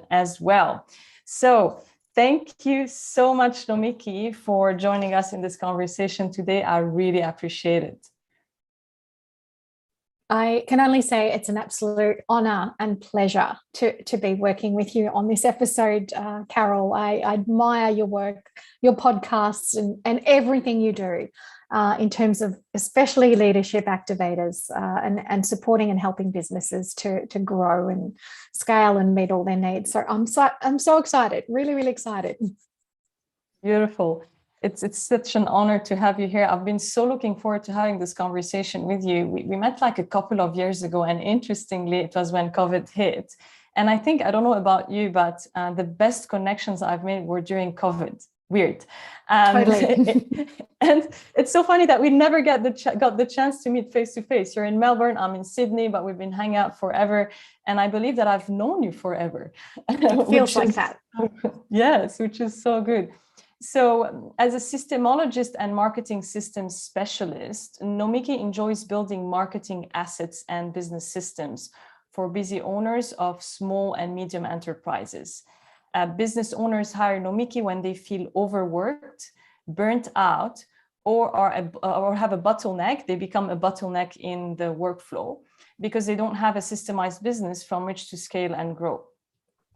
as well. So thank you so much, Nomiki, for joining us in this conversation today. I really appreciate it. I can only say it's an absolute honor and pleasure to be working with you on this episode, Carol. I admire your work, your podcasts, and everything you do in terms of especially Leadership Activators and supporting and helping businesses to grow and scale and meet all their needs. So I'm so excited, really, really excited. Beautiful. It's such an honor to have you here. I've been so looking forward to having this conversation with you. We met like a couple of years ago, and interestingly, it was when COVID hit. And I think, I don't know about you, but the best connections I've made were during COVID. Weird. Totally. And it's so funny that we never got the chance to meet face to face. You're in Melbourne, I'm in Sydney, but we've been hanging out forever. And I believe that I've known you forever. It feels like that. Yes, which is so good. So as a systemologist and marketing systems specialist, Nomiki enjoys building marketing assets and business systems for busy owners of small and medium enterprises. Business owners hire Nomiki when they feel overworked, burnt out, or have a bottleneck. They become a bottleneck in the workflow because they don't have a systemized business from which to scale and grow.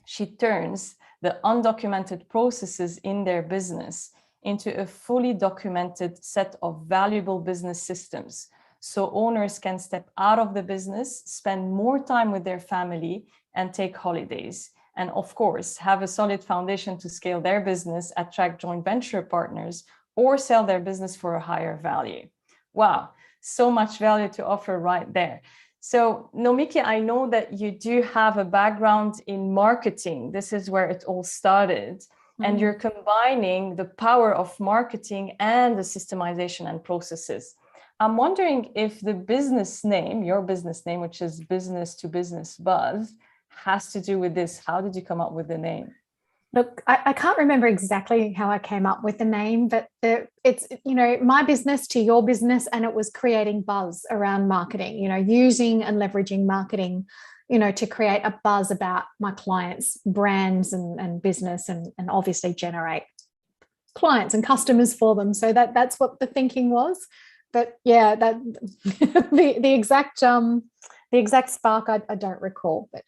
She turns the undocumented processes in their business into a fully documented set of valuable business systems, so owners can step out of the business, spend more time with their family, and take holidays. And of course, have a solid foundation to scale their business, attract joint venture partners, or sell their business for a higher value. Wow, so much value to offer right there. So Nomiki, I know that you do have a background in marketing. This is where it all started. Mm-hmm. And you're combining the power of marketing and the systemization and processes. I'm wondering if the business name, your business name, which is Business to Business Buzz, has to do with this. How did you come up with the name? Look, I can't remember exactly how I came up with the name, but it's, my business to your business, and it was creating buzz around marketing, using and leveraging marketing, to create a buzz about my clients' brands and business and obviously generate clients and customers for them. So that's what the thinking was. But yeah, that the exact spark I don't recall, but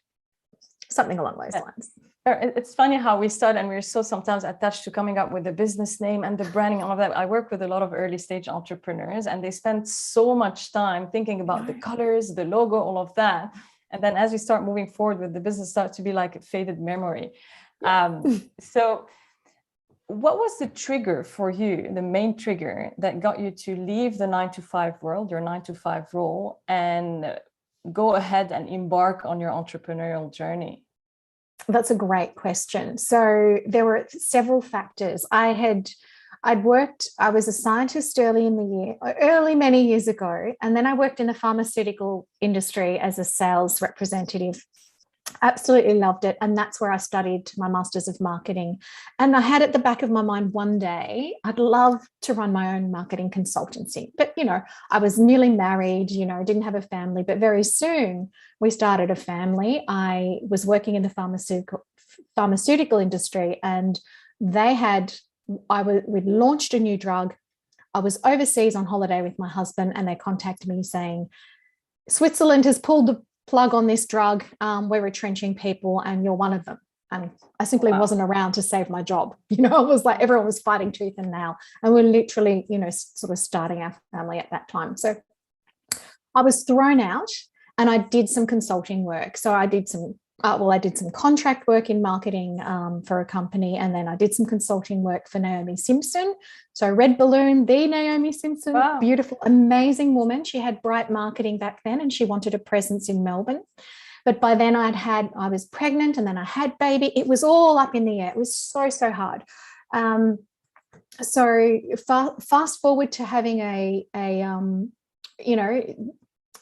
something along those lines. It's funny how we start, and we're so sometimes attached to coming up with the business name and the branding, all of that. I work with a lot of early stage entrepreneurs, and they spend so much time thinking about the colors, the logo, all of that. And then as we start moving forward with the business, starts to be like a faded memory. So what was the trigger for you, the main trigger that got you to leave the 9-to-5 world, your 9-to-5 role, and go ahead and embark on your entrepreneurial journey? That's a great question. So there were several factors. I was a scientist many years ago, and then I worked in the pharmaceutical industry as a sales representative. Absolutely loved it. And that's where I studied my Masters of Marketing. And I had at the back of my mind one day, I'd love to run my own marketing consultancy. But, I was newly married, didn't have a family, but very soon we started a family. I was working in the pharmaceutical industry, and we'd launched a new drug. I was overseas on holiday with my husband, and they contacted me saying, Switzerland has pulled the plug on this drug, we're retrenching people, and you're one of them. And I simply wasn't around to save my job. It was like everyone was fighting tooth and nail, and we're literally, sort of starting our family at that time. So I was thrown out, and I did some consulting work. So I did some contract work in marketing for a company, and then I did some consulting work for Naomi Simpson. So Red Balloon, the Naomi Simpson, wow. Beautiful, amazing woman. She had bright marketing back then, and she wanted a presence in Melbourne. But by then I was pregnant, and then I had baby. It was all up in the air. It was so hard. So fast forward to having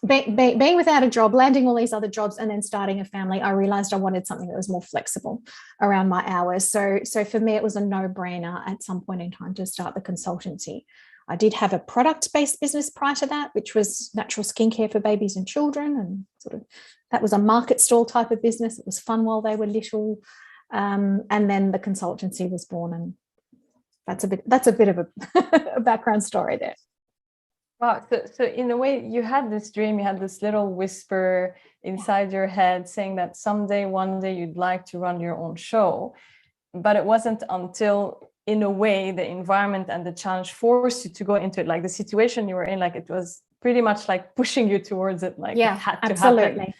being without a job, landing all these other jobs, and then starting a family, I realized I wanted something that was more flexible around my hours. So for me, it was a no-brainer at some point in time to start the consultancy. I did have a product-based business prior to that, which was natural skincare for babies and children, and sort of That was a market stall type of business. It was fun while they were little. And then the consultancy was born, and that's a bit of a background story there. Wow. So in a way, you had this dream, you had this little whisper inside your head saying that someday, one day, you'd like to run your own show. But it wasn't until, in a way, the environment and the challenge forced you to go into it. Like the situation you were in, like it was pretty much like pushing you towards it. Like it had to happen.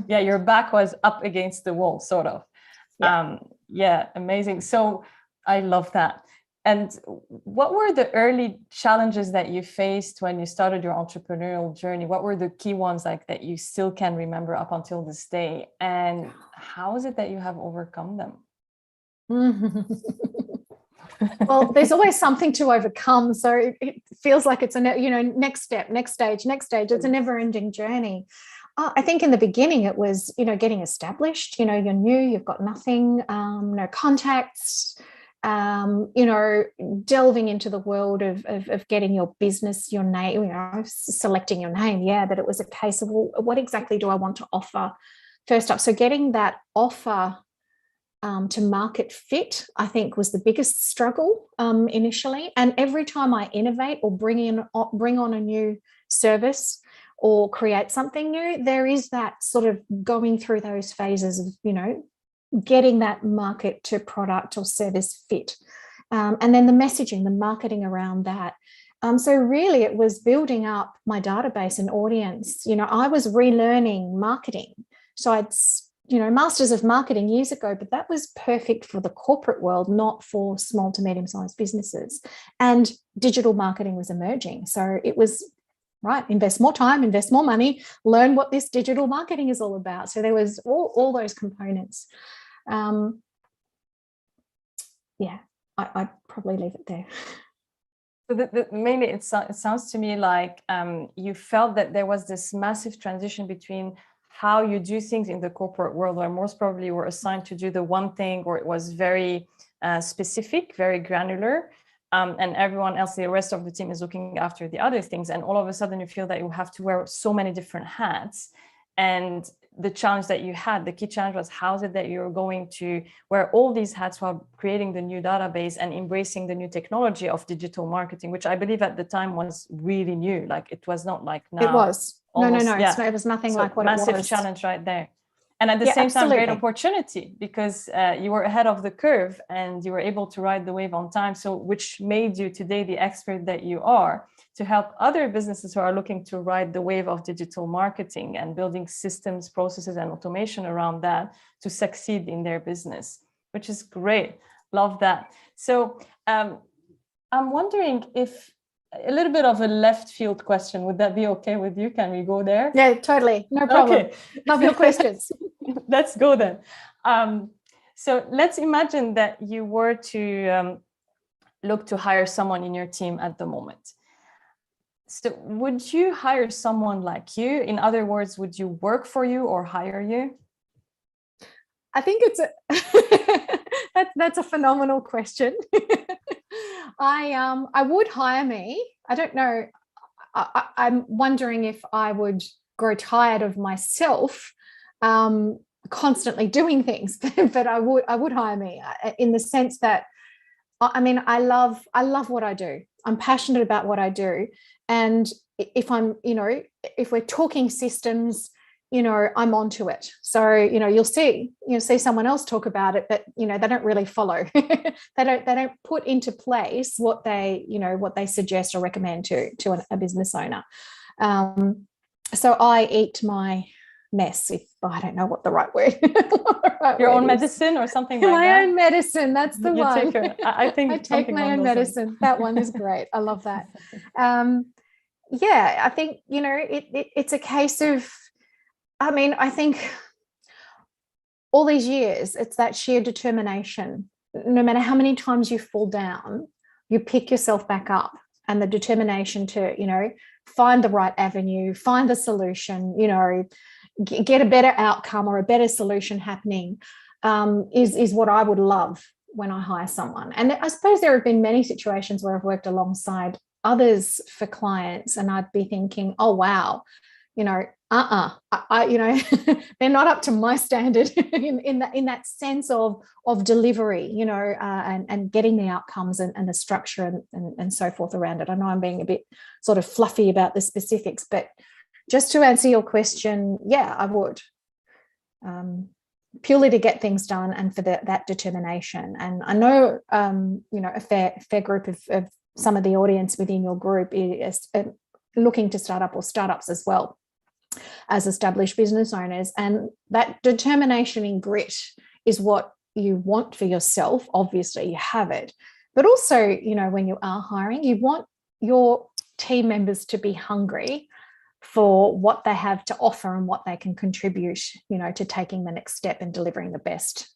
Yeah, your back was up against the wall, sort of. Yeah, amazing. So I love that. And what were the early challenges that you faced when you started your entrepreneurial journey? What were the key ones like that you still can remember up until this day? And how is it that you have overcome them? Well, there's always something to overcome. So it feels like it's next step, next stage. It's a never-ending journey. I think in the beginning it was, getting established. You're new, you've got nothing, no contacts. Delving into the world of getting your business, your name, selecting your name. Yeah, but it was a case of, well, what exactly do I want to offer first up? So getting that offer to market fit, I think, was the biggest struggle initially. And every time I innovate or bring on a new service or create something new, there is that sort of going through those phases of, getting that market to product or service fit. And then the messaging, the marketing around that. So really it was building up my database and audience. I was relearning marketing. So I'd, masters of marketing years ago, but that was perfect for the corporate world, not for small to medium-sized businesses. And digital marketing was emerging. So it was, right, invest more time, invest more money, learn what this digital marketing is all about. So there was all those components. I'd probably leave it there. So mainly it sounds to me like you felt that there was this massive transition between how you do things in the corporate world, where most probably you were assigned to do the one thing, or it was very specific, very granular, and everyone else, the rest of the team, is looking after the other things. And all of a sudden you feel that you have to wear so many different hats. And the challenge that you had, the key challenge was, how is it that you're going to wear all these hats while creating the new database and embracing the new technology of digital marketing, which I believe at the time was really new. Like it was not like now. It was. Almost, no. It was nothing like what it was. Massive challenge right there. And at the same time, great opportunity, because you were ahead of the curve and you were able to ride the wave on time. So which made you today the expert that you are, to help other businesses who are looking to ride the wave of digital marketing and building systems, processes, and automation around that to succeed in their business, which is great. Love that. So I'm wondering if a little bit of a left field question, would that be okay with you? Can we go there? Yeah, totally. No problem. Okay. Love your questions. Let's go then. So let's imagine that you were to look to hire someone in your team at the moment. So would you hire someone like you? In other words, would you work for you or hire you? I think it's that's a phenomenal question. I would hire me. I don't know. I'm wondering if I would grow tired of myself constantly doing things, but I would hire me, in the sense that, I mean, I love what I do. I'm passionate about what I do. And if if we're talking systems, I'm onto it. So, you'll see someone else talk about it, but, they don't really follow. They don't put into place what they suggest or recommend to a business owner. So I eat my mess, if I don't know what the right word. Your own medicine or something like that? My own medicine, that's the one. I think I take my own medicine. That one is great. I love that. I think, it's a case of, I think all these years, it's that sheer determination. No matter how many times you fall down, you pick yourself back up, and the determination to, find the right avenue, find the solution, get a better outcome or a better solution happening, is what I would love when I hire someone. And I suppose there have been many situations where I've worked alongside others for clients, and I'd be thinking, oh, wow, you know, you know, they're not up to my standard in that sense of delivery, you know, and getting the outcomes and the structure and so forth around it. I know I'm being a bit sort of fluffy about the specifics, but just to answer your question, yeah, I would. Purely to get things done and for that determination. And I know, you know, a fair group of some of the audience within your group is looking to start up or startups as well as established business owners. And that determination and grit is what you want for yourself. Obviously, you have it. But also, you know, when you are hiring, you want your team members to be hungry for what they have to offer and what they can contribute, you know, to taking the next step and delivering the best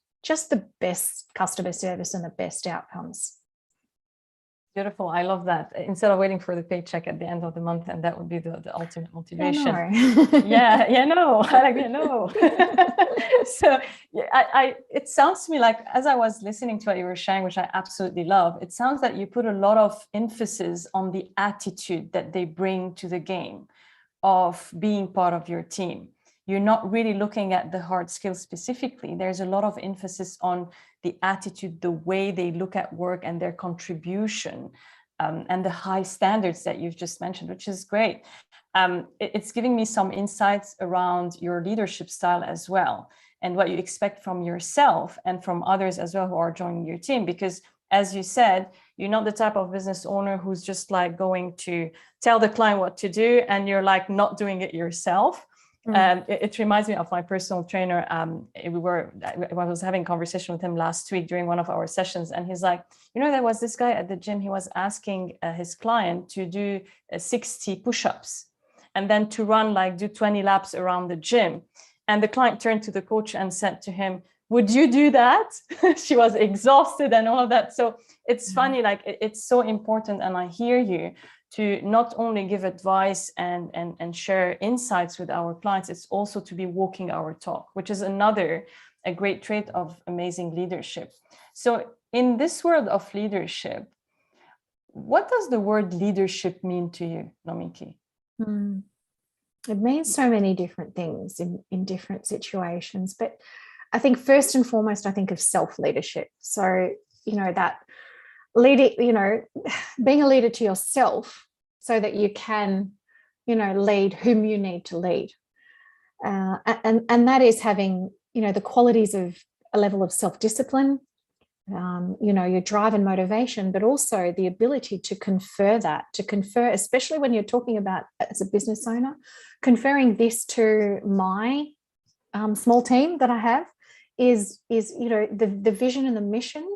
customer service and the best outcomes. Beautiful. I love that. Instead of waiting for the paycheck at the end of the month, and that would be the ultimate motivation. No. I like that. No. So it sounds to me like, as I was listening to what you were sharing, which I absolutely love, it sounds that you put a lot of emphasis on the attitude that they bring to the game of being part of your team. You're not really looking at the hard skills specifically. There's a lot of emphasis on the attitude, the way they look at work and their contribution, and the high standards that you've just mentioned, which is great. It's giving me some insights around your leadership style as well, and what you expect from yourself and from others as well who are joining your team. Because as you said, you're not the type of business owner who's just like going to tell the client what to do and you're like not doing it yourself. It reminds me of my personal trainer. I was having a conversation with him last week during one of our sessions, and he's like, you know, there was this guy at the gym. He was asking his client to do 60 push-ups and then to do 20 laps around the gym. And the client turned to the coach and said to him, would you do that? She was exhausted and all of that. So it's funny, like it's so important. And I hear you to not only give advice and share insights with our clients, it's also to be walking our talk, which is a great trait of amazing leadership. So in this world of leadership, what does the word leadership mean to you, Nomiki? It means so many different things in different situations, but I think first and foremost, I think of self-leadership. So, you know, that leading, you know, being a leader to yourself so that you can, you know, lead whom you need to lead. And that is having, you know, the qualities of a level of self-discipline, you know, your drive and motivation, but also the ability to confer, especially when you're talking about as a business owner, conferring this to my small team that I have is you know, the vision and the mission,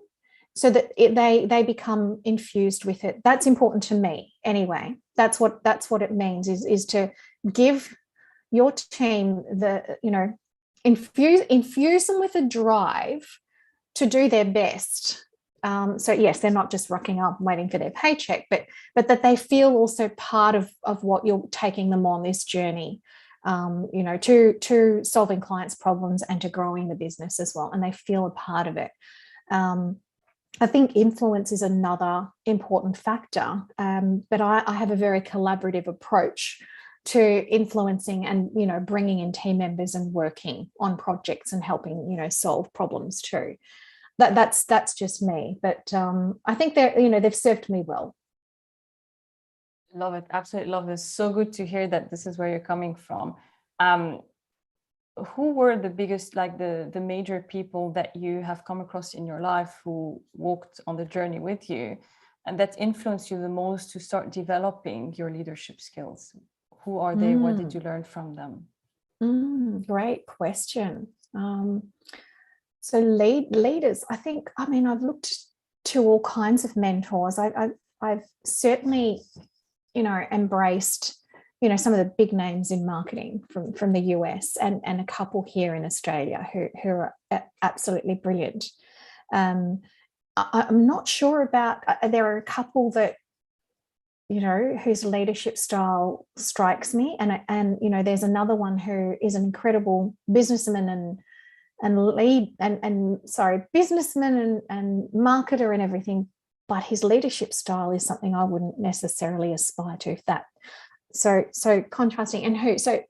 so that they become infused with it. That's important to me anyway. That's what it means is to give your team the, you know, infuse them with a drive to do their best. So yes, they're not just rocking up and waiting for their paycheck, but that they feel also part of what you're taking them on this journey, you know, to solving clients' problems and to growing the business as well. And they feel a part of it. I think influence is another important factor, but I have a very collaborative approach to influencing and, you know, bringing in team members and working on projects and helping, you know, solve problems too. That's just me, but I think they've served me well. Love it. Absolutely love this. So good to hear that this is where you're coming from. Who were the biggest, like the major people that you have come across in your life who walked on the journey with you and that influenced you the most to start developing your leadership skills? Who are they? What did you learn from them? Great question. So leaders, I've looked to all kinds of mentors. I've certainly, you know, embraced, you know, some of the big names in marketing from the US and a couple here in Australia who are absolutely brilliant. I'm not sure about, there are a couple that, you know, whose leadership style strikes me. And you know, there's another one who is an incredible businessman businessman and marketer and everything, but his leadership style is something I wouldn't necessarily aspire to, if that So contrasting. And who? So,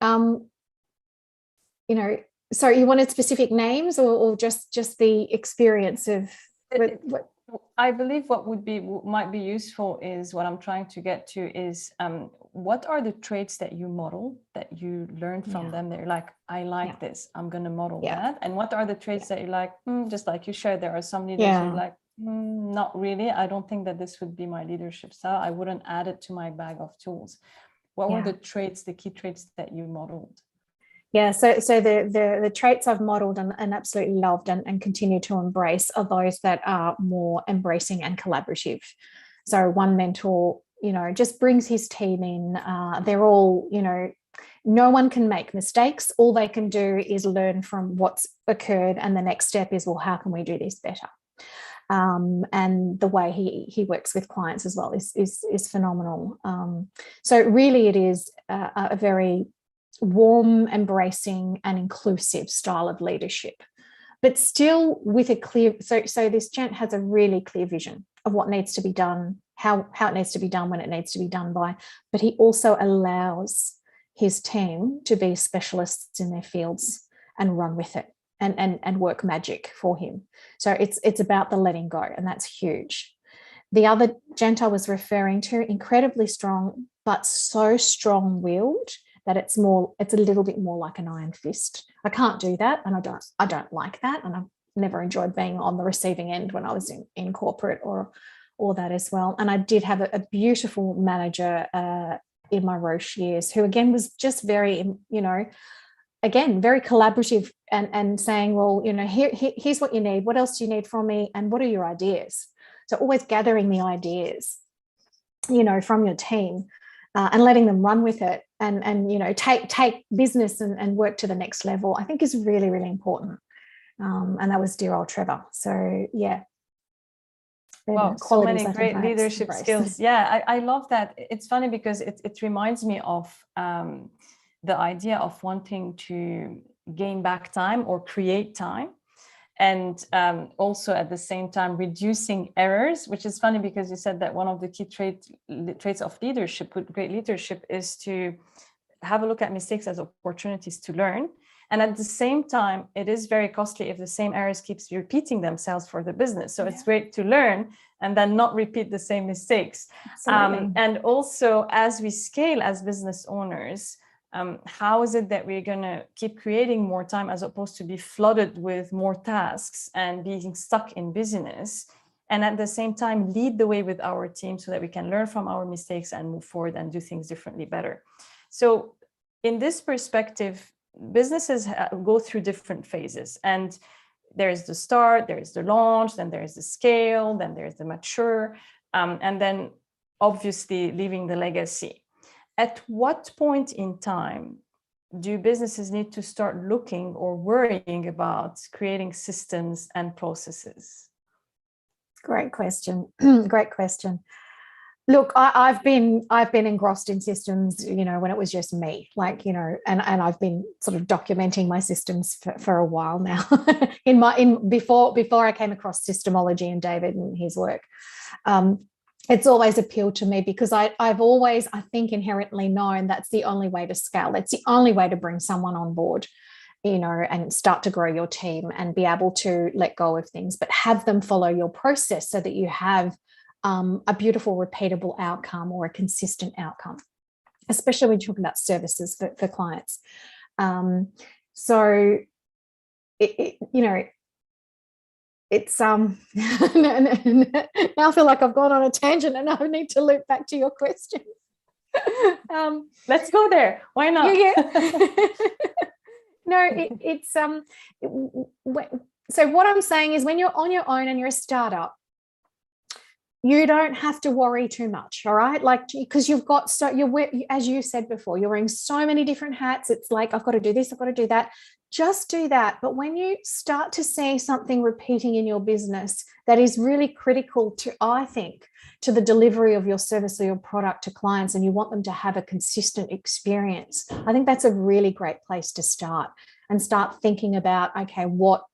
you know, so you wanted specific names or just the experience of what? I believe what might be useful is what I'm trying to get to is what are the traits that you model, that you learn from them, that you're like, I like this, I'm going to model that. And what are the traits that you're like, just like you shared, there are some leaders who are like, not really. I don't think that this would be my leadership style. I wouldn't add it to my bag of tools. What were the traits, the key traits that you modeled? Yeah, so the traits I've modeled and absolutely loved and continue to embrace are those that are more embracing and collaborative. So one mentor, you know, just brings his team in. They're all, you know, no one can make mistakes. All they can do is learn from what's occurred, and the next step is, well, how can we do this better? And the way he works with clients as well is phenomenal. So really, it is a very warm, embracing, and inclusive style of leadership, but still with a clear. So this gent has a really clear vision of what needs to be done, how it needs to be done, when it needs to be done by. But he also allows his team to be specialists in their fields and run with it and work magic for him. So it's about the letting go, and that's huge. The other gent I was referring to, incredibly strong, but so strong-willed that it's a little bit more like an iron fist. I can't do that, and I don't like that, and I've never enjoyed being on the receiving end when I was in corporate or that as well. And I did have a beautiful manager in my Roche years who again was just very, you know, again very collaborative and saying, well, you know, here's what you need. What else do you need from me? And what are your ideas? So always gathering the ideas, you know, from your team. And letting them run with it and you know, take business and work to the next level, I think is really, really important. And that was dear old Trevor. So yeah. Wow, so many great leadership skills. Yeah, I love that. It's funny because it reminds me of the idea of wanting to gain back time or create time. And also at the same time reducing errors, which is funny because you said that one of the key traits of leadership, with great leadership, is to have a look at mistakes as opportunities to learn. And at the same time, it is very costly if the same errors keeps repeating themselves for the business. So it's great to learn and then not repeat the same mistakes. And also, as we scale as business owners, how is it that we're going to keep creating more time as opposed to be flooded with more tasks and being stuck in business, and at the same time lead the way with our team so that we can learn from our mistakes and move forward and do things differently better. So in this perspective, businesses go through different phases, and there's the start, there's the launch, then there's the scale, then there's the mature, and then obviously leaving the legacy. At what point in time do businesses need to start looking or worrying about creating systems and processes? Great question. Great question. Look, I've been engrossed in systems, you know, when it was just me, like, you know, and I've been sort of documenting my systems for a while now. Before I came across systemology and David and his work. It's always appealed to me because I've always, I think, inherently known that's the only way to scale. That's the only way to bring someone on board, you know, and start to grow your team and be able to let go of things, but have them follow your process so that you have a beautiful, repeatable outcome or a consistent outcome, especially when you're talking about services for clients. So, you know, it's now I feel like I've gone on a tangent and I need to loop back to your question. Let's go there. Why not? No, it's so what I'm saying is when you're on your own and you're a startup, you don't have to worry too much, all right? Like, because you've got as you said before, you're wearing so many different hats. It's like, I've got to do this, I've got to do that. Just do that. But when you start to see something repeating in your business that is really critical to, I think, to the delivery of your service or your product to clients, and you want them to have a consistent experience, I think that's a really great place to start and start thinking about, okay, what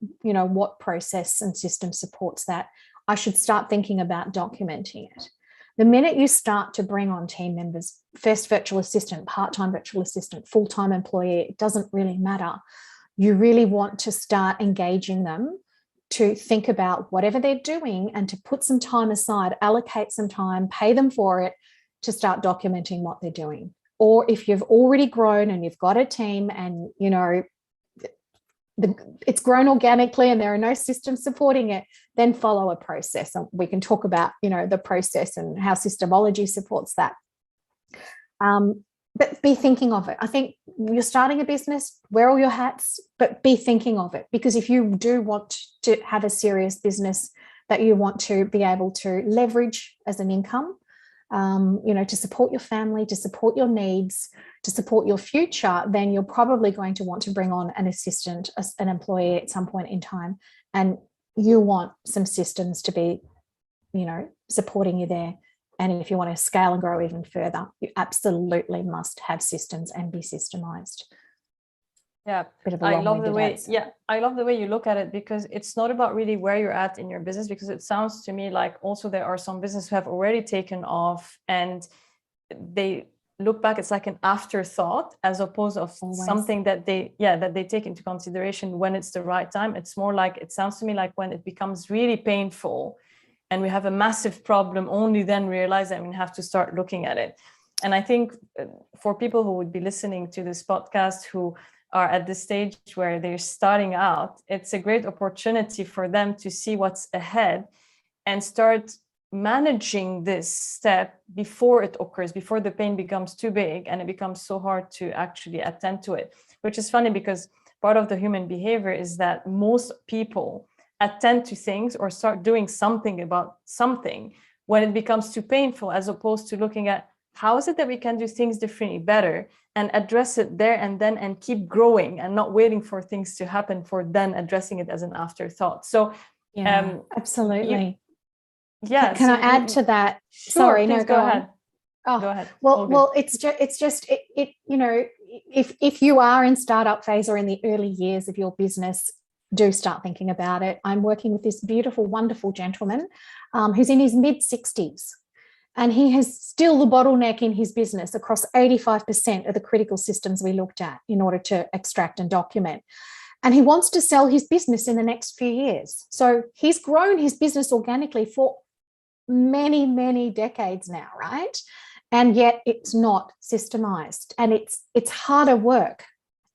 process and system supports that? I should start thinking about documenting it. The minute you start to bring on team members, first virtual assistant, part-time virtual assistant, full-time employee, it doesn't really matter. You really want to start engaging them to think about whatever they're doing and to put some time aside, allocate some time, pay them for it, to start documenting what they're doing. Or if you've already grown and you've got a team and, you know, it's grown organically and there are no systems supporting it, then follow a process. And we can talk about, you know, the process and how SYSTEMology supports that. But be thinking of it. I think you're starting a business, wear all your hats, but be thinking of it. Because if you do want to have a serious business that you want to be able to leverage as an income, you know, to support your family, to support your needs, to support your future, then you're probably going to want to bring on an assistant, an employee at some point in time. And you want some systems to be, you know, supporting you there. And if you want to scale and grow even further, you absolutely must have systems and be systemized. Yeah, I love the way you look at it, because it's not about really where you're at in your business, because it sounds to me like also there are some businesses who have already taken off and they look back, it's like an afterthought as opposed to something that they take into consideration when it's the right time. It's more like, it sounds to me like when it becomes really painful and we have a massive problem, only then realize that we have to start looking at it. And I think for people who would be listening to this podcast who are at the stage where they're starting out, it's a great opportunity for them to see what's ahead and start managing this step before it occurs, before the pain becomes too big and it becomes so hard to actually attend to it. Which is funny, because part of the human behavior is that most people attend to things or start doing something about something when it becomes too painful, as opposed to looking at how is it that we can do things differently, better, and address it there and then and keep growing and not waiting for things to happen for then addressing it as an afterthought. So absolutely. Can I add to that? Sure, sorry, no, go ahead. Oh, go ahead. Well, it's just you know, if you are in startup phase or in the early years of your business, do start thinking about it. I'm working with this beautiful, wonderful gentleman who's in his mid-60s. And he has still the bottleneck in his business across 85% of the critical systems we looked at in order to extract and document. And he wants to sell his business in the next few years. So he's grown his business organically for many, many decades now, right? And yet it's not systemized. And it's harder work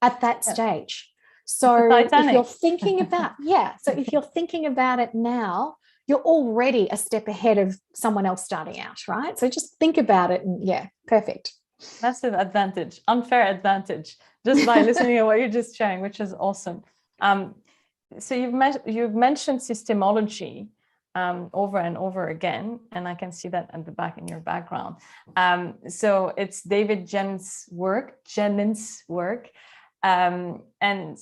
at that stage. So if you're thinking about, if you're thinking about it now, you're already a step ahead of someone else starting out, right? So just think about it and perfect. Massive advantage, unfair advantage, just by listening to what you're just sharing, which is awesome. So you've mentioned SYSTEMology over and over again, and I can see that at the back in your background. So it's David Jennings' work, and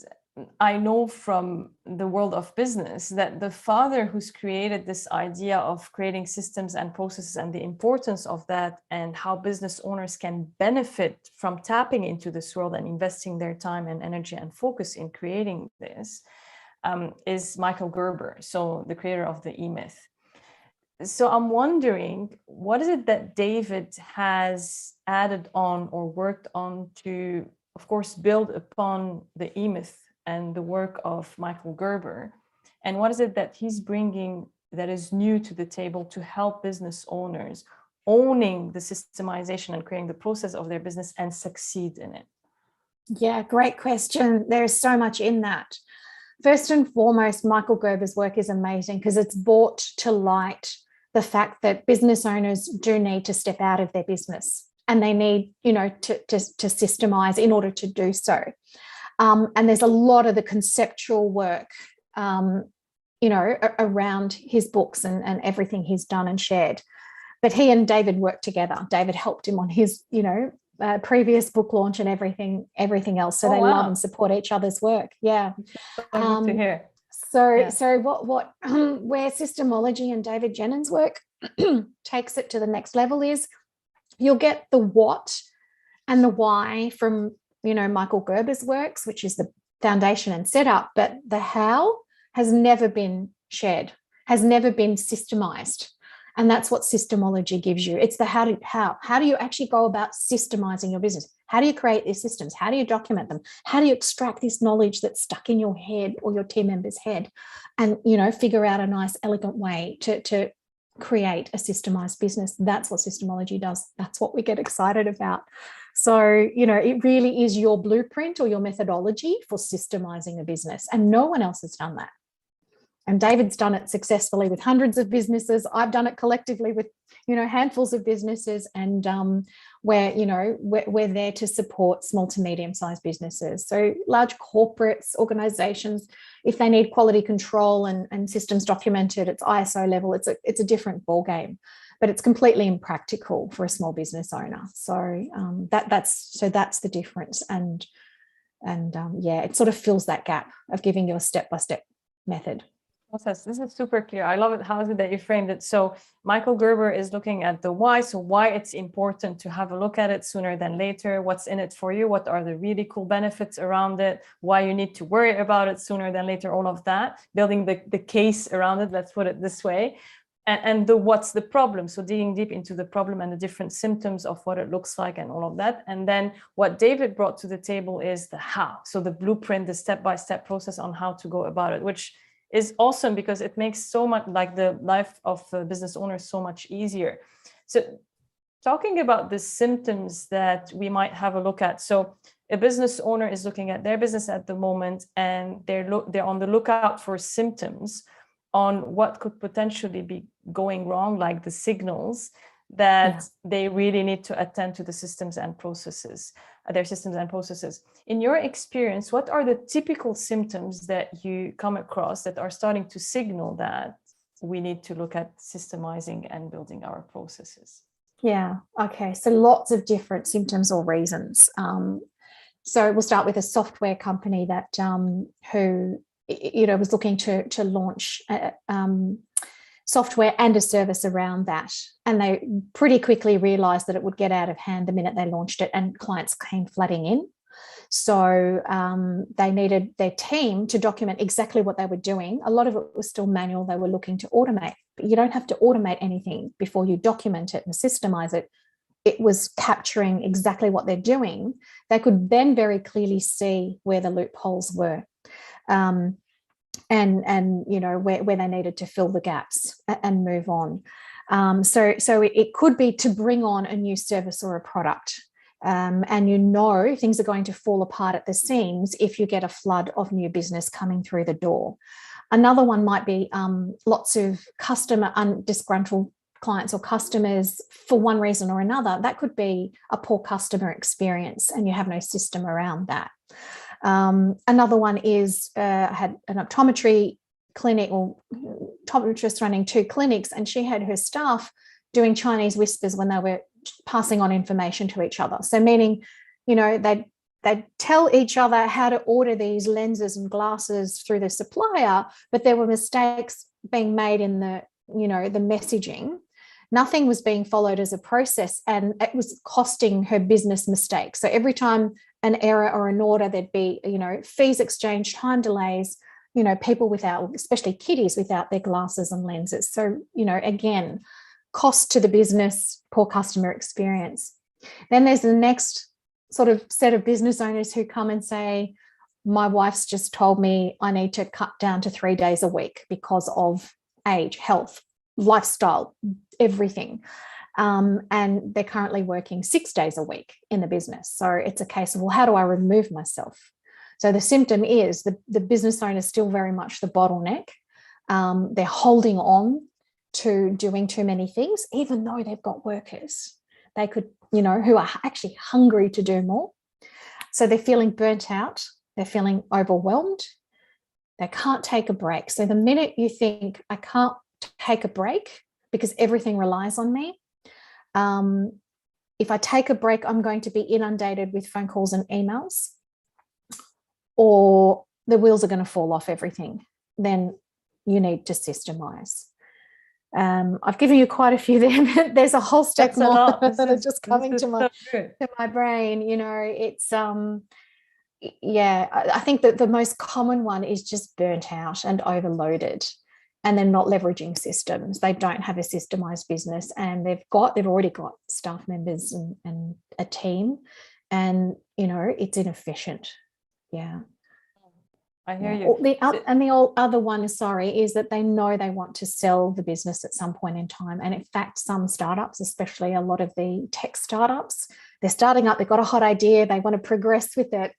I know from the world of business that the father who's created this idea of creating systems and processes and the importance of that and how business owners can benefit from tapping into this world and investing their time and energy and focus in creating this is Michael Gerber, so the creator of the E-Myth. So I'm wondering, what is it that David has added on or worked on to, of course, build upon the E-Myth and the work of Michael Gerber, and what is it that he's bringing that is new to the table to help business owners owning the systemization and creating the process of their business and succeed in it? Yeah, great question. There's so much in that. First and foremost, Michael Gerber's work is amazing because it's brought to light the fact that business owners do need to step out of their business and they need, to systemize in order to do so. And there's a lot of the conceptual work, around his books and everything he's done and shared. But he and David worked together. David helped him on his, previous book launch and everything else. So they love and support each other's work. Yeah. Good to hear. So what where SYSTEMology and David Jennings' work takes it to the next level is you'll get the what and the why from Michael Gerber's works, which is the foundation and setup, but the how has never been shared, has never been systemized. And that's what systemology gives you. It's the how do you actually go about systemizing your business? How do you create these systems? How do you document them? How do you extract this knowledge that's stuck in your head or your team member's head and, figure out a nice, elegant way to create a systemized business? That's what systemology does. That's what we get excited about. So, it really is your blueprint or your methodology for systemizing a business, and no one else has done that. And David's done it successfully with hundreds of businesses. I've done it collectively with, handfuls of businesses, and we're there to support small to medium-sized businesses. So large corporates, organizations, if they need quality control and systems documented, it's ISO level, it's a different ballgame, but it's completely impractical for a small business owner. So that's the difference. And it sort of fills that gap of giving you a step-by-step method. Process. This is super clear. I love it. How is it that you framed it? So Michael Gerber is looking at the why. So why it's important to have a look at it sooner than later. What's in it for you? What are the really cool benefits around it? Why you need to worry about it sooner than later, all of that. Building the case around it, let's put it this way. And the what's the problem. So digging deep into the problem and the different symptoms of what it looks like and all of that. And then what David brought to the table is the how. So the blueprint, the step-by-step process on how to go about it, which is awesome because it makes so much, like, the life of a business owner so much easier. So talking about the symptoms that we might have a look at. So a business owner is looking at their business at the moment, and they're on the lookout for symptoms on what could potentially be going wrong, like the signals that they really need to attend to the systems and processes, their systems and processes. In your experience, what are the typical symptoms that you come across that are starting to signal that we need to look at systemizing and building our processes? Yeah, okay. So lots of different symptoms or reasons. So we'll start with a software company that who was looking to launch software and a service around that. And they pretty quickly realized that it would get out of hand the minute they launched it, and clients came flooding in. So they needed their team to document exactly what they were doing. A lot of it was still manual. They were looking to automate, but you don't have to automate anything before you document it and systemize it. It was capturing exactly what they're doing. They could then very clearly see where the loopholes were. And where they needed to fill the gaps and move on. So it could be to bring on a new service or a product, and things are going to fall apart at the seams if you get a flood of new business coming through the door. Another one might be lots of disgruntled clients or customers for one reason or another. That could be a poor customer experience, and you have no system around that. Another one is I had an optometry clinic, or optometrist running 2 clinics, and she had her staff doing Chinese whispers when they were passing on information to each other. So meaning, they'd tell each other how to order these lenses and glasses through the supplier, but there were mistakes being made in the messaging. Nothing was being followed as a process, and it was costing her business mistakes. So every time an error or an order, there'd be, fees exchanged, time delays, people without, especially kiddies, without their glasses and lenses. So, again, cost to the business, poor customer experience. Then there's the next sort of set of business owners who come and say, my wife's just told me I need to cut down to 3 days a week because of age, health, lifestyle, everything. And they're currently working 6 days a week in the business. So it's a case of, well, how do I remove myself? So the symptom is the business owner is still very much the bottleneck. They're holding on to doing too many things, even though they've got workers. They could, who are actually hungry to do more. So they're feeling burnt out. They're feeling overwhelmed. They can't take a break. So the minute you think, I can't take a break because everything relies on me, if I take a break, I'm going to be inundated with phone calls and emails, or the wheels are going to fall off everything. Then you need to systemize. I've given you quite a few there. There's a whole stack more that are just coming to my brain. It's I think that the most common one is just burnt out and overloaded. and they're not leveraging systems. They don't have a systemized business, and they've already got staff members and a team, and it's inefficient. Yeah. I hear you. The other one is that they know they want to sell the business at some point in time. And in fact, some startups, especially a lot of the tech startups, they're starting up, they've got a hot idea, they want to progress with it,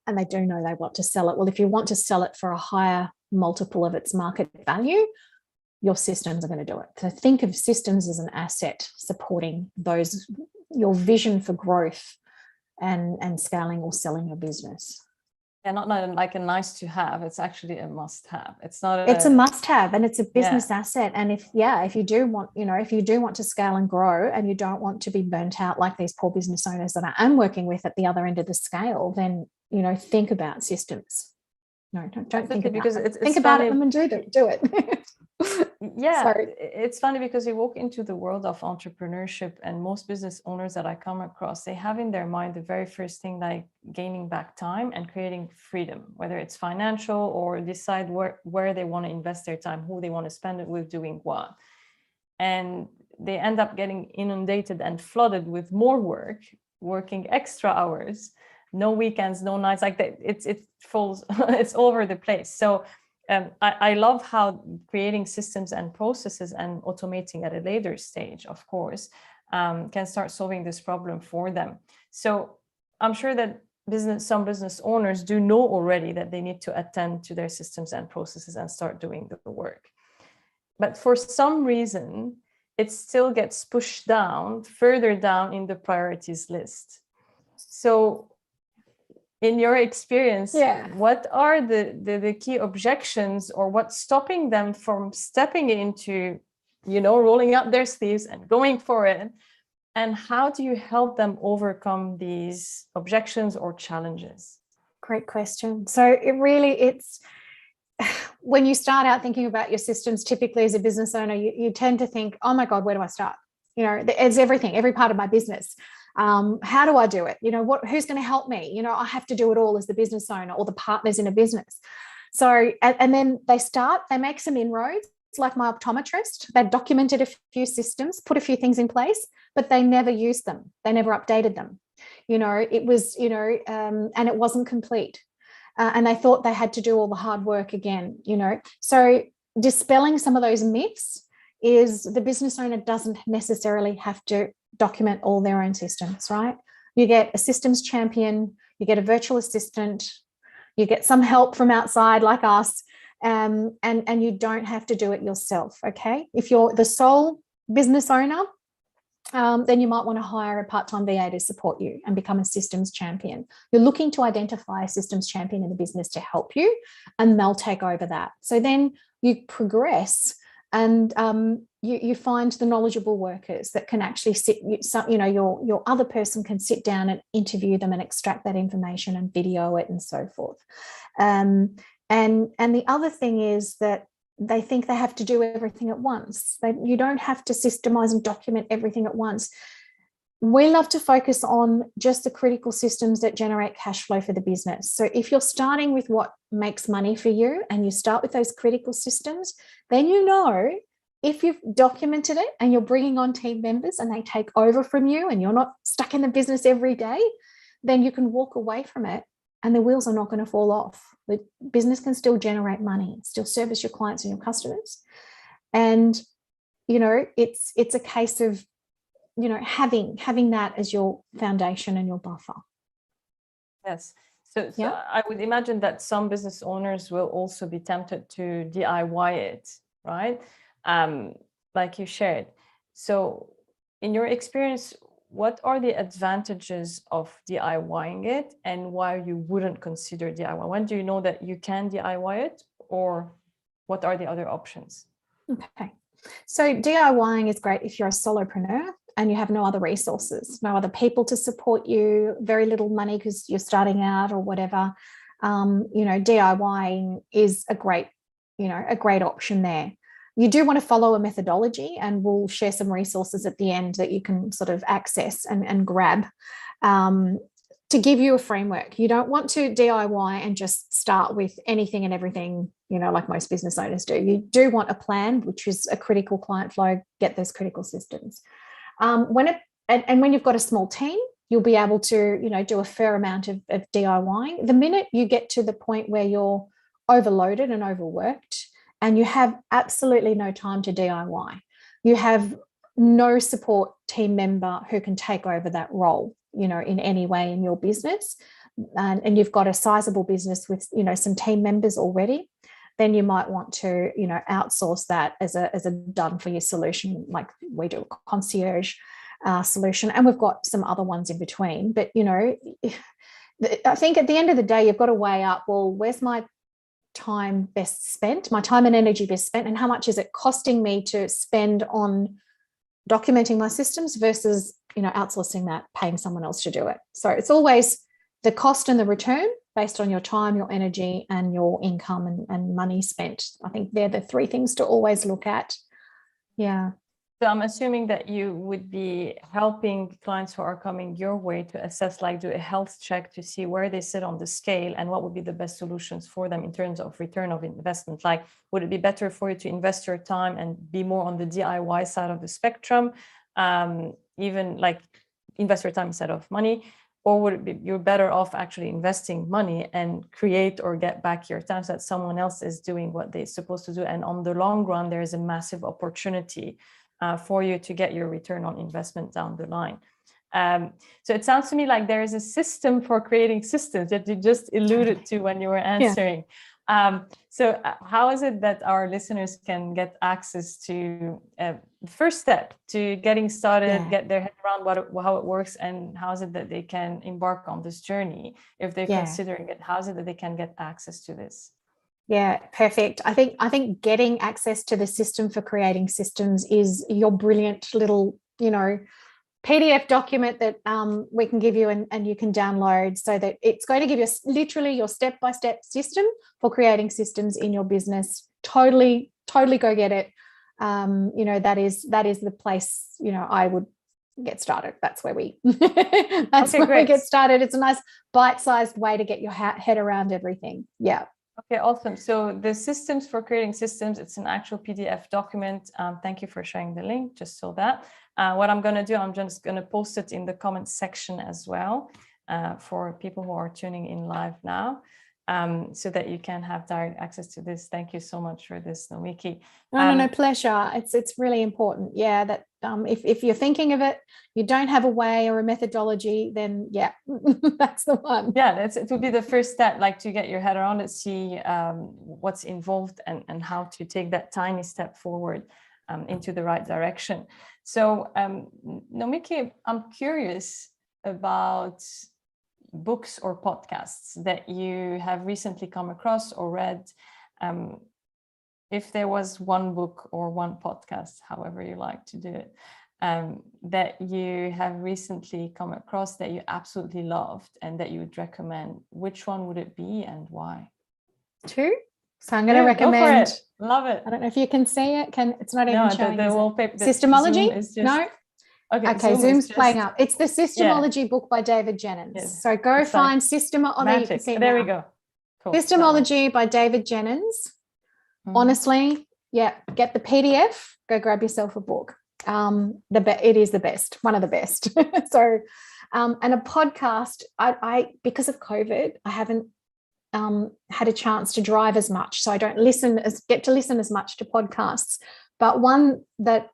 and they do know they want to sell it. Well, if you want to sell it for a higher multiple of its market value, your systems are going to do it. So think of systems as an asset supporting your vision for growth and scaling or selling your business. Yeah, not like a nice to have. It's actually a must have. It's not. It's a must have, and it's a business asset. And if you do want, to scale and grow, and you don't want to be burnt out like these poor business owners that I am working with at the other end of the scale, then think about systems. No, don't think about it. Think about them and do it. Yeah, sorry. It's funny because you walk into the world of entrepreneurship, and most business owners that I come across, they have in their mind the very first thing, like gaining back time and creating freedom, whether it's financial or decide where they want to invest their time, who they want to spend it with, doing what. And they end up getting inundated and flooded with more work, working extra hours, no weekends, no nights, like that. It falls, it's all over the place. So I love how creating systems and processes and automating at a later stage, of course, can start solving this problem for them. So I'm sure that some business owners do know already that they need to attend to their systems and processes and start doing the work. But for some reason, it still gets pushed down, further down in the priorities list. So in your experience, what are the key objections, or what's stopping them from stepping into, rolling up their sleeves and going for it? And how do you help them overcome these objections or challenges? Great question. So it's when you start out thinking about your systems, typically as a business owner, you tend to think, oh my God, where do I start? It's everything, every part of my business. How do I do it? Who's going to help me? I have to do it all as the business owner or the partners in a business. So, and then they make some inroads, like my optometrist. They documented a few systems, put a few things in place, but they never used them. They never updated them. It was, and it wasn't complete. And they thought they had to do all the hard work again, So dispelling some of those myths is the business owner doesn't necessarily have to document all their own systems, right? You get a systems champion, you get a virtual assistant, you get some help from outside like us, and you don't have to do it yourself, okay? If you're the sole business owner, then you might want to hire a part-time VA to support you and become a systems champion. You're looking to identify a systems champion in the business to help you, and they'll take over that. So then you progress, and you find the knowledgeable workers that can actually sit, your other person can sit down and interview them and extract that information and video it and so forth. And the other thing is that they think they have to do everything at once. You don't have to systemize and document everything at once. We love to focus on just the critical systems that generate cash flow for the business. So if you're starting with what makes money for you and you start with those critical systems, then if you've documented it and you're bringing on team members and they take over from you and you're not stuck in the business every day, then you can walk away from it and the wheels are not going to fall off. The business can still generate money, still service your clients and your customers. And, it's a case of, having that as your foundation and your buffer. Yes. So I would imagine that some business owners will also be tempted to DIY it, right? Like you shared. So in your experience, what are the advantages of DIYing it and why you wouldn't consider DIY? When do you know that you can DIY it, or what are the other options? Okay. So DIYing is great if you're a solopreneur and you have no other resources, no other people to support you, very little money because you're starting out or whatever. DIYing is a great option there. You do want to follow a methodology, and we'll share some resources at the end that you can sort of access and grab to give you a framework. You don't want to DIY and just start with anything and everything like most business owners do. You do want a plan, which is a critical client flow, get those critical systems. When you've got a small team, you'll be able to, do a fair amount of DIYing. The minute you get to the point where you're overloaded and overworked and you have absolutely no time to DIY, you have no support team member who can take over that role, in any way in your business, and you've got a sizable business with, some team members already, then you might want to, outsource that as a done for you solution, like we do, a concierge solution. And we've got some other ones in between. But, I think at the end of the day, you've got to weigh up, well, where's my time best spent, my time and energy best spent, and how much is it costing me to spend on documenting my systems versus, outsourcing that, paying someone else to do it. So it's always the cost and the return based on your time, your energy, and your income and money spent. I think they're the three things to always look at. Yeah. So I'm assuming that you would be helping clients who are coming your way to assess, do a health check to see where they sit on the scale and what would be the best solutions for them in terms of return of investment. Would it be better for you to invest your time and be more on the DIY side of the spectrum, even invest your time instead of money? Or would it be you're better off actually investing money and create or get back your time so that someone else is doing what they're supposed to do? And on the long run, there is a massive opportunity for you to get your return on investment down the line. So it sounds to me like there is a system for creating systems that you just alluded to when you were answering. So how is it that our listeners can get access to the first step to getting started, get their head around how it works, and how is it that they can embark on this journey if they're considering it? How is it that they can get access to this? Yeah, perfect. I think getting access to the system for creating systems is your brilliant little, PDF document that we can give you and you can download, so that it's going to give you literally your step-by-step system for creating systems in your business. Totally go get it. That is the place, I would get started. That's where we we get started. It's a nice bite-sized way to get your head around everything. Yeah. Okay, awesome. So the systems for creating systems, it's an actual PDF document. Thank you for sharing the link, just so that. What I'm going to do, I'm just going to post it in the comments section as well for people who are tuning in live now, so that you can have direct access to this. Thank you so much for this, Nomiki. No, pleasure. It's really important. Yeah, that if you're thinking of it, you don't have a way or a methodology, then that's the one. Yeah, it would be the first step, to get your head around it, see what's involved and how to take that tiny step forward into the right direction. So Nomiki, I'm curious about books or podcasts that you have recently come across or read. If there was one book or one podcast, however you like to do it, that you have recently come across that you absolutely loved and that you would recommend, which one would it be and why? Two. So I'm going to recommend. Go for it. Love it. I don't know if you can see it. It's not even showing. The wallpaper. SYSTEmology? No. Okay, Zoom's playing up. It's the SYSTEmology book by David Jennings. Yes. So go find SYSTEmology. There we go. Cool. SYSTEmology by David Jennings. Honestly, get the PDF. Go grab yourself a book. It is the best, one of the best. So, and a podcast. I because of COVID, I haven't had a chance to drive as much, so I don't get to listen as much to podcasts. But one that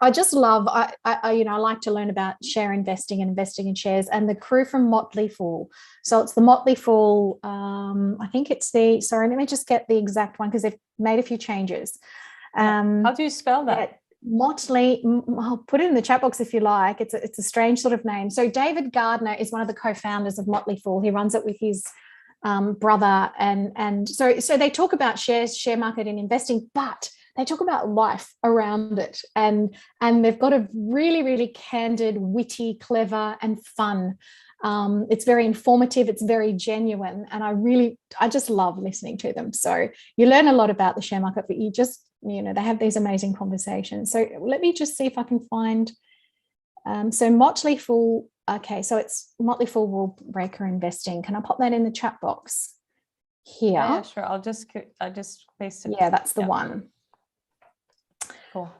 I just love, I like to learn about share investing and investing in shares, and the crew from Motley Fool. So it's the Motley Fool. I think it's let me just get the exact one because they've made a few changes. How do you spell that? Motley, I'll put it in the chat box if you like. It's a strange sort of name. So David Gardner is one of the co-founders of Motley Fool. He runs it with his brother, and so they talk about shares, share market, and investing, but they talk about life around it, and they've got a really, really candid, witty, clever, and fun. It's very informative. It's very genuine, and I just love listening to them. So you learn a lot about the share market, but you just, they have these amazing conversations. So let me just see if I can find. So Motley Fool. Okay, so it's Motley Fool Rule Breaker Investing. Can I pop that in the chat box? here. Yeah, sure. I'll just paste it. Yeah, that's the one. Cool.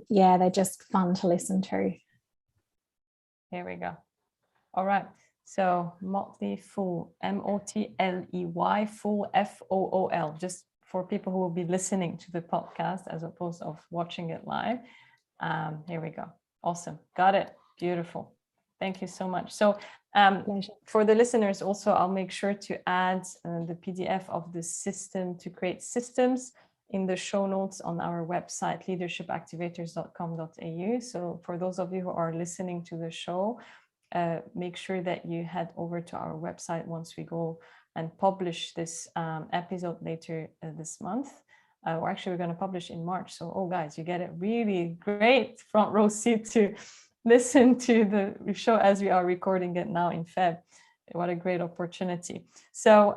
Yeah, they're just fun to listen to. Here we go. All right. So Motley Fool, Motley, Fool, Fool, just for people who will be listening to the podcast as opposed to watching it live. Here we go. Awesome. Got it. Beautiful. Thank you so much. So for the listeners also, I'll make sure to add the PDF of the system to create systems in the show notes on our website, leadershipactivators.com.au. So for those of you who are listening to the show, make sure that you head over to our website once we go and publish this episode later this month. Or actually, we're going to publish in March. So, guys, you get a really great front row seat to listen to the show as we are recording it now in Feb. What a great opportunity. So,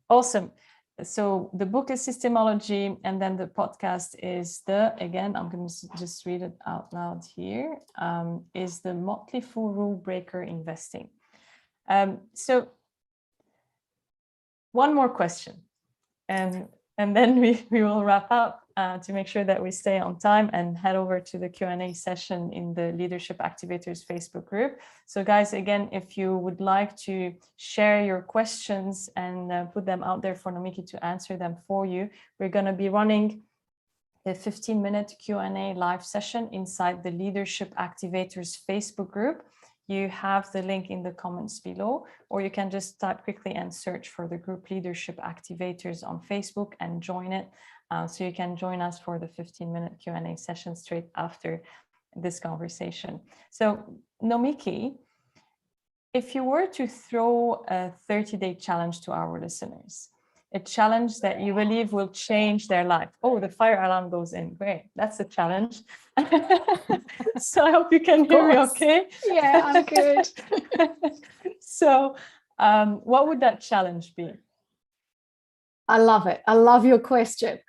awesome. So the book is Systemology, and then the podcast is again, I'm going to just read it out loud here, is the Motley Fool Rule Breaker Investing. So one more question, and then we will wrap up to make sure that we stay on time and head over to the Q&A session in the Leadership Activators Facebook group. So guys, again, if you would like to share your questions and put them out there for Nomiki to answer them for you, we're going to be running a 15-minute Q&A live session inside the Leadership Activators Facebook group. You have the link in the comments below, or you can just type quickly and search for the group Leadership Activators on Facebook and join it. So you can join us for the 15-minute Q&A session straight after this conversation. So Nomiki, if you were to throw a 30-day challenge to our listeners, a challenge that you believe will change their life. Oh, the fire alarm goes in. Great. That's a challenge. So I hope you can hear me okay. Yeah, I'm good. So what would that challenge be? I love it. I love your question.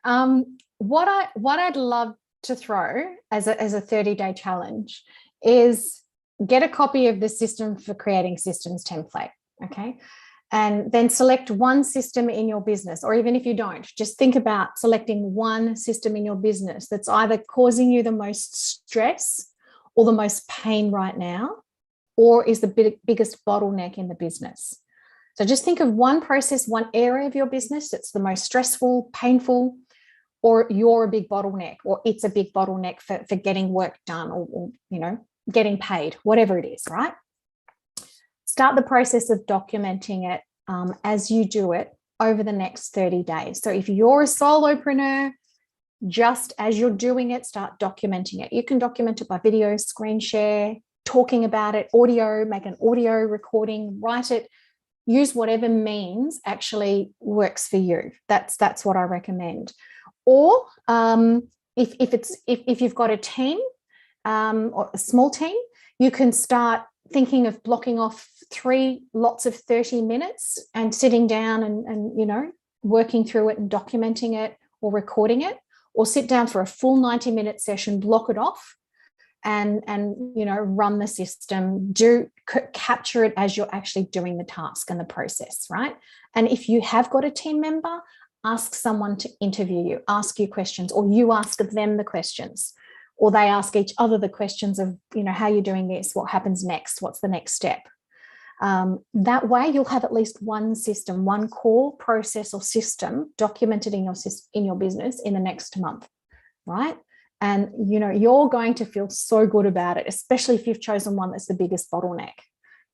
What I'd love to throw as a 30-day challenge is get a copy of the System for Creating Systems template. Okay. And then select one system in your business, or even if you don't, just think about selecting one system in your business that's either causing you the most stress or the most pain right now, or is the biggest bottleneck in the business. So just think of one process, one area of your business that's the most stressful, painful, or you're a big bottleneck, or it's a big bottleneck for getting work done, or getting paid, whatever it is, right? Start the process of documenting it as you do it over the next 30 days. So if you're a solopreneur, just as you're doing it, start documenting it. You can document it by video, screen share, talking about it, audio, make an audio recording, write it, use whatever means actually works for you. That's what I recommend. Or if you've got a team or a small team, you can start thinking of blocking off 3 lots of 30 minutes and sitting down and working through it and documenting it or recording it, or sit down for a full 90-minute session, block it off and run the system, capture it as you're actually doing the task and the process, right? And if you have got a team member, ask someone to interview you, ask you questions, or you ask them the questions, or they ask each other the questions of, how you're doing this, what happens next, what's the next step. That way you'll have at least one system, one core process or system documented in your business in the next month, right? And, you're going to feel so good about it, especially if you've chosen one that's the biggest bottleneck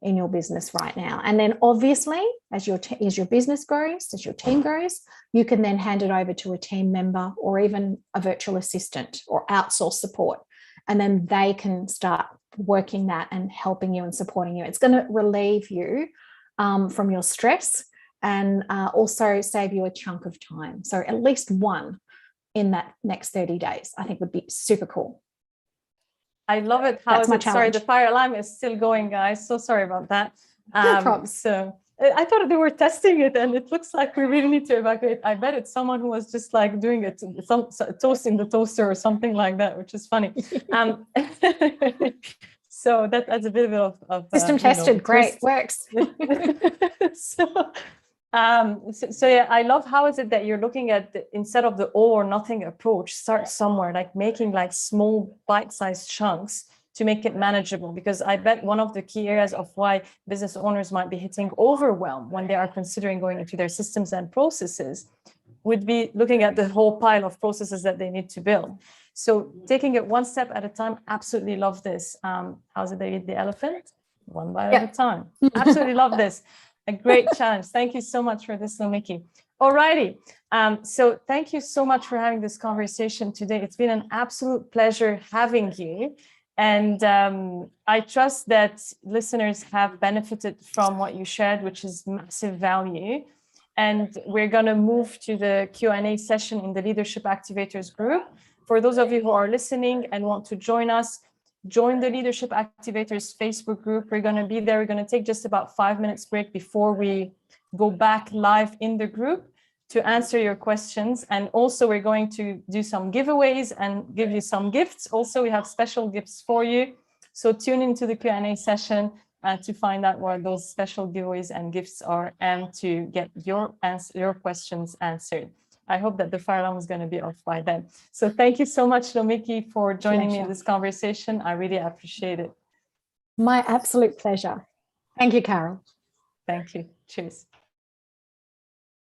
in your business right now. And then obviously, as your business grows, as your team grows, you can then hand it over to a team member or even a virtual assistant or outsource support. And then they can start working that and helping you and supporting you. It's going to relieve you from your stress and also save you a chunk of time. So at least one in that next 30 days, I think would be super cool. I love it. Sorry, the fire alarm is still going, guys. So sorry about that. No problem. So I thought they were testing it, and it looks like we really need to evacuate. I bet it's someone who was just like doing it, some toast in the toaster or something like that, which is funny. So that adds a bit of system tested. Great, works. So yeah, I love how is it that you're looking at instead of the all or nothing approach, start somewhere, like making like small bite-sized chunks to make it manageable, because I bet one of the key areas of why business owners might be hitting overwhelm when they are considering going into their systems and processes would be looking at the whole pile of processes that they need to build. So taking it one step at a time, absolutely love this. How's it they eat the elephant? One bite at a time. Absolutely love this. A great challenge. Thank you so much for this, Nomiki. Alrighty. So thank you so much for having this conversation today. It's been an absolute pleasure having you. And I trust that listeners have benefited from what you shared, which is massive value. And we're going to move to the Q&A session in the Leadership Activators group. For those of you who are listening and want to join us, join the Leadership Activators Facebook group. We're going to be there. We're going to take just about 5 minutes break before we go back live in the group to answer your questions. And also we're going to do some giveaways and give you some gifts. Also, we have special gifts for you. So tune into the Q&A session to find out what those special giveaways and gifts are and to get your questions answered. I hope that the fire alarm is going to be off by then. So thank you so much, Nomiki, for joining me in this conversation. I really appreciate it. My absolute pleasure. Thank you, Carol. Thank you. Cheers.